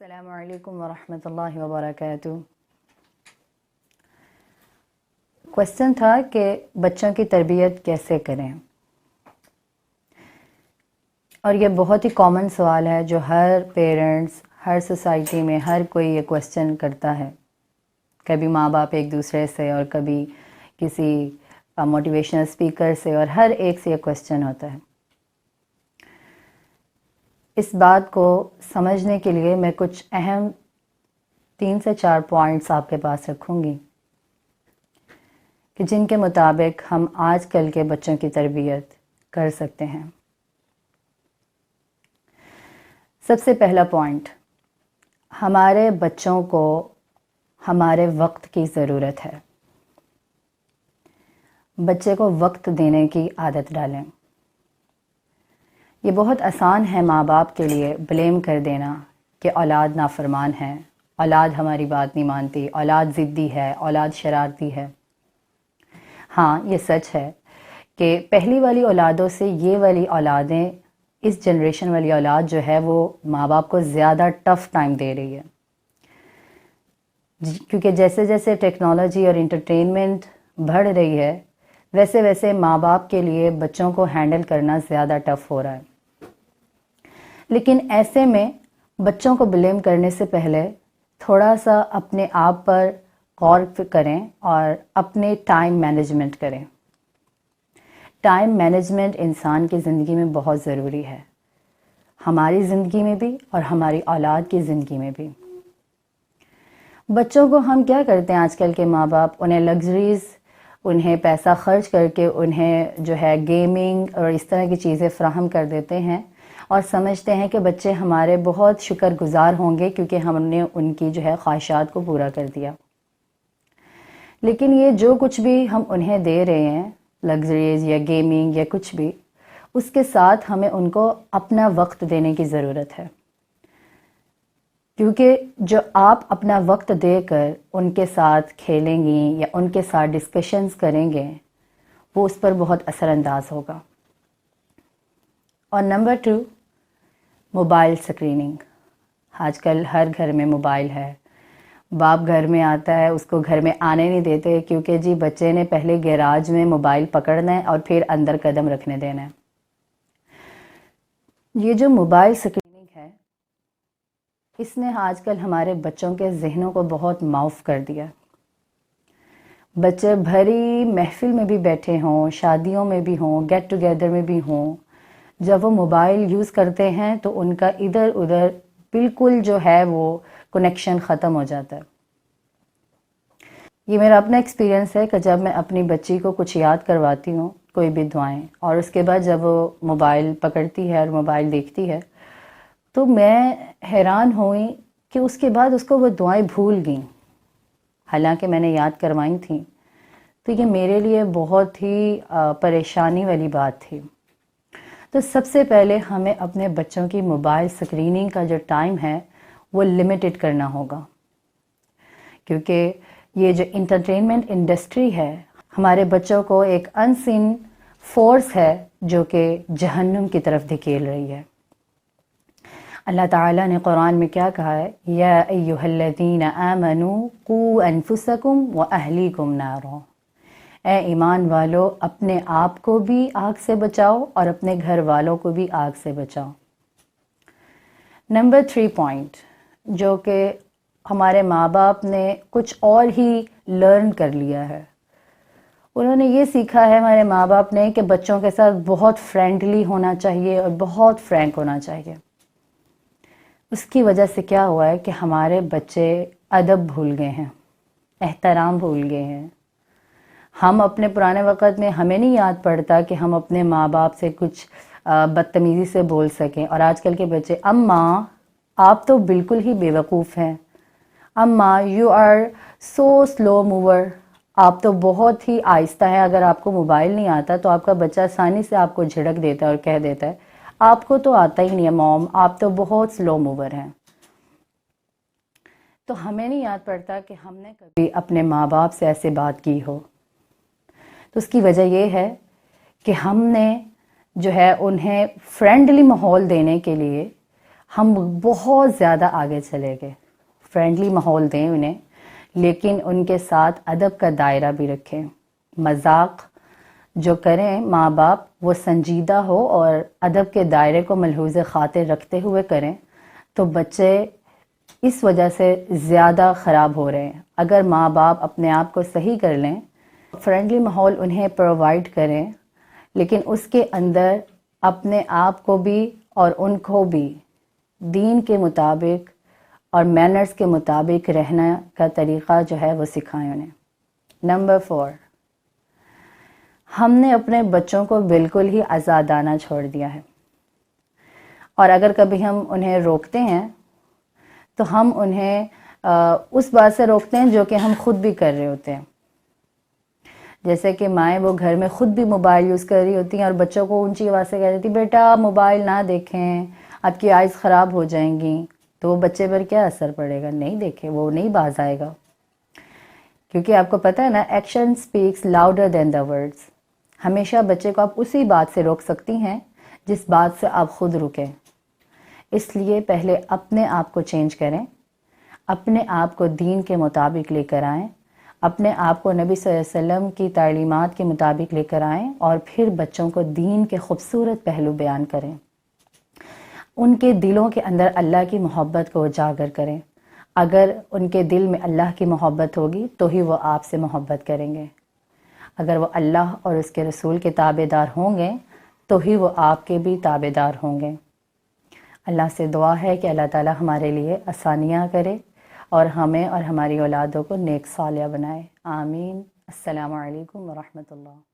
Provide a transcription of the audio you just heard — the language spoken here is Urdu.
السلام علیکم ورحمۃ اللہ وبرکاتہ۔ کویسچن تھا کہ بچوں کی تربیت کیسے کریں، اور یہ بہت ہی کامن سوال ہے جو ہر پیرنٹس، ہر سوسائٹی میں ہر کوئی یہ کویسچن کرتا ہے، کبھی ماں باپ ایک دوسرے سے اور کبھی کسی موٹیویشنل اسپیکر سے، اور ہر ایک سے یہ کویسچن ہوتا ہے۔ اس بات کو سمجھنے کے لیے میں کچھ اہم 3 سے 4 پوائنٹس آپ کے پاس رکھوں گی کہ جن کے مطابق ہم آج کل کے بچوں کی تربیت کر سکتے ہیں۔ سب سے پہلا پوائنٹ، ہمارے بچوں کو ہمارے وقت کی ضرورت ہے۔ بچے کو وقت دینے کی عادت ڈالیں۔ یہ بہت آسان ہے ماں باپ کے لیے بلیم کر دینا کہ اولاد نافرمان ہے، اولاد ہماری بات نہیں مانتی، اولاد ضدی ہے، اولاد شرارتی ہے۔ ہاں، یہ سچ ہے کہ پہلی والی اولادوں سے یہ والی اولادیں، اس جنریشن والی اولاد جو ہے وہ ماں باپ کو زیادہ ٹف ٹائم دے رہی ہے، کیونکہ جیسے جیسے ٹیکنالوجی اور انٹرٹینمنٹ بڑھ رہی ہے ویسے ویسے ماں باپ کے لیے بچوں کو ہینڈل کرنا زیادہ ٹف ہو رہا ہے۔ لیکن ایسے میں بچوں کو بلیم کرنے سے پہلے تھوڑا سا اپنے آپ پر غور کریں اور اپنے ٹائم مینجمنٹ کریں۔ ٹائم مینجمنٹ انسان کی زندگی میں بہت ضروری ہے، ہماری زندگی میں بھی اور ہماری اولاد کی زندگی میں بھی۔ بچوں کو ہم کیا کرتے ہیں آج کل کے ماں باپ، انہیں لگژریز، انہیں پیسہ خرچ کر کے انہیں جو ہے گیمنگ اور اس طرح کی چیزیں فراہم کر دیتے ہیں، اور سمجھتے ہیں کہ بچے ہمارے بہت شکر گزار ہوں گے کیونکہ ہم نے ان کی جو ہے خواہشات کو پورا کر دیا۔ لیکن یہ جو کچھ بھی ہم انہیں دے رہے ہیں، لگژریز یا گیمنگ یا کچھ بھی، اس کے ساتھ ہمیں ان کو اپنا وقت دینے کی ضرورت ہے، کیونکہ جو آپ اپنا وقت دے کر ان کے ساتھ کھیلیں گی یا ان کے ساتھ ڈسکشنز کریں گے، وہ اس پر بہت اثر انداز ہوگا۔ اور نمبر 2، موبائل سکریننگ۔ آج کل ہر گھر میں موبائل ہے، باپ گھر میں آتا ہے اس کو گھر میں آنے نہیں دیتے کیونکہ جی بچے نے پہلے گیراج میں موبائل پکڑنا ہے اور پھر اندر قدم رکھنے دینا ہے۔ یہ جو موبائل سکریننگ ہے، اس نے آج کل ہمارے بچوں کے ذہنوں کو بہت معاف کر دیا۔ بچے بھری محفل میں بھی بیٹھے ہوں، شادیوں میں بھی ہوں، گیٹ ٹوگیدر میں بھی ہوں، جب وہ موبائل یوز کرتے ہیں تو ان کا ادھر ادھر بالکل جو ہے وہ کنیکشن ختم ہو جاتا ہے۔ یہ میرا اپنا ایکسپیرینس ہے کہ جب میں اپنی بچی کو کچھ یاد کرواتی ہوں، کوئی بھی دعائیں، اور اس کے بعد جب وہ موبائل پکڑتی ہے اور موبائل دیکھتی ہے تو میں حیران ہوئی کہ اس کے بعد اس کو وہ دعائیں بھول گئیں، حالانکہ میں نے یاد کروائی تھیں۔ تو یہ میرے لیے بہت ہی پریشانی والی بات تھی۔ تو سب سے پہلے ہمیں اپنے بچوں کی موبائل سکریننگ کا جو ٹائم ہے وہ لمیٹڈ کرنا ہوگا، کیونکہ یہ جو انٹرٹینمنٹ انڈسٹری ہے ہمارے بچوں کو ایک ان سین فورس ہے جو کہ جہنم کی طرف دھکیل رہی ہے۔ اللہ تعالیٰ نے قرآن میں کیا کہا ہے؟ یا ایھا الذین آمنوا قوا انفسکم واہلیکم نارا، اے ایمان والو اپنے آپ کو بھی آگ سے بچاؤ اور اپنے گھر والوں کو بھی آگ سے بچاؤ۔ نمبر 3 پوائنٹ، جو کہ ہمارے ماں باپ نے کچھ اور ہی لرن کر لیا ہے، انہوں نے یہ سیکھا ہے ہمارے ماں باپ نے کہ بچوں کے ساتھ بہت فرینڈلی ہونا چاہیے اور بہت فرینک ہونا چاہیے۔ اس کی وجہ سے کیا ہوا ہے کہ ہمارے بچے ادب بھول گئے ہیں، احترام بھول گئے ہیں۔ ہم اپنے پرانے وقت میں ہمیں نہیں یاد پڑتا کہ ہم اپنے ماں باپ سے کچھ بدتمیزی سے بول سکیں، اور آج کل کے بچے، اماں آپ تو بالکل ہی بے وقوف ہیں، اماں you are so slow mover, آپ تو بہت ہی آہستہ ہیں، اگر آپ کو موبائل نہیں آتا تو آپ کا بچہ آسانی سے آپ کو جھڑک دیتا ہے اور کہہ دیتا ہے آپ کو تو آتا ہی نہیں ہے موم، آپ تو بہت سلو موور ہیں۔ تو ہمیں نہیں یاد پڑتا کہ ہم نے کبھی اپنے ماں باپ سے ایسے بات کی ہو۔ تو اس کی وجہ یہ ہے کہ ہم نے جو ہے انہیں فرینڈلی ماحول دینے کے لیے ہم بہت زیادہ آگے چلے گئے. فرینڈلی ماحول دیں انہیں، لیکن ان کے ساتھ ادب کا دائرہ بھی رکھیں. مذاق جو کریں ماں باپ وہ سنجیدہ ہو اور ادب کے دائرے کو ملحوظ خاطر رکھتے ہوئے کریں، تو بچے اس وجہ سے زیادہ خراب ہو رہے ہیں. اگر ماں باپ اپنے آپ کو صحیح کر لیں، فرینڈلی ماحول انہیں پرووائڈ کریں، لیکن اس کے اندر اپنے آپ کو بھی اور ان کو بھی دین کے مطابق اور مینرز کے مطابق رہنا کا طریقہ جو ہے وہ سکھائیں انہیں. نمبر 4، ہم نے اپنے بچوں کو بالکل ہی آزادانہ چھوڑ دیا ہے، اور اگر کبھی ہم انہیں روکتے ہیں تو ہم انہیں اس بات سے روکتے ہیں جو کہ ہم خود بھی کر رہے ہوتے ہیں. جیسے کہ مائیں وہ گھر میں خود بھی موبائل یوز کر رہی ہوتی ہیں اور بچوں کو اونچی آواز سے کہہ دیتی بیٹا موبائل نہ دیکھیں، آپ کی آئیز خراب ہو جائیں گی. تو وہ بچے پر کیا اثر پڑے گا؟ نہیں دیکھے، وہ نہیں باز آئے گا. کیونکہ آپ کو پتہ ہے نا، action speaks louder than the words. ہمیشہ بچے کو آپ اسی بات سے روک سکتی ہیں جس بات سے آپ خود رکیں. اس لیے پہلے اپنے آپ کو چینج کریں، اپنے آپ کو دین کے مطابق لے کر آئیں، اپنے آپ کو نبی صلی اللہ علیہ وسلم کی تعلیمات کے مطابق لے کر آئیں، اور پھر بچوں کو دین کے خوبصورت پہلو بیان کریں. ان کے دلوں کے اندر اللہ کی محبت کو اجاگر کریں. اگر ان کے دل میں اللہ کی محبت ہوگی تو ہی وہ آپ سے محبت کریں گے. اگر وہ اللہ اور اس کے رسول کے تابع دار ہوں گے تو ہی وہ آپ کے بھی تابع دار ہوں گے. اللہ سے دعا ہے کہ اللہ تعالی ہمارے لیے آسانیاں کرے اور ہمیں اور ہماری اولادوں کو نیک صالح بنائے. آمین. السلام علیکم ورحمۃ اللہ.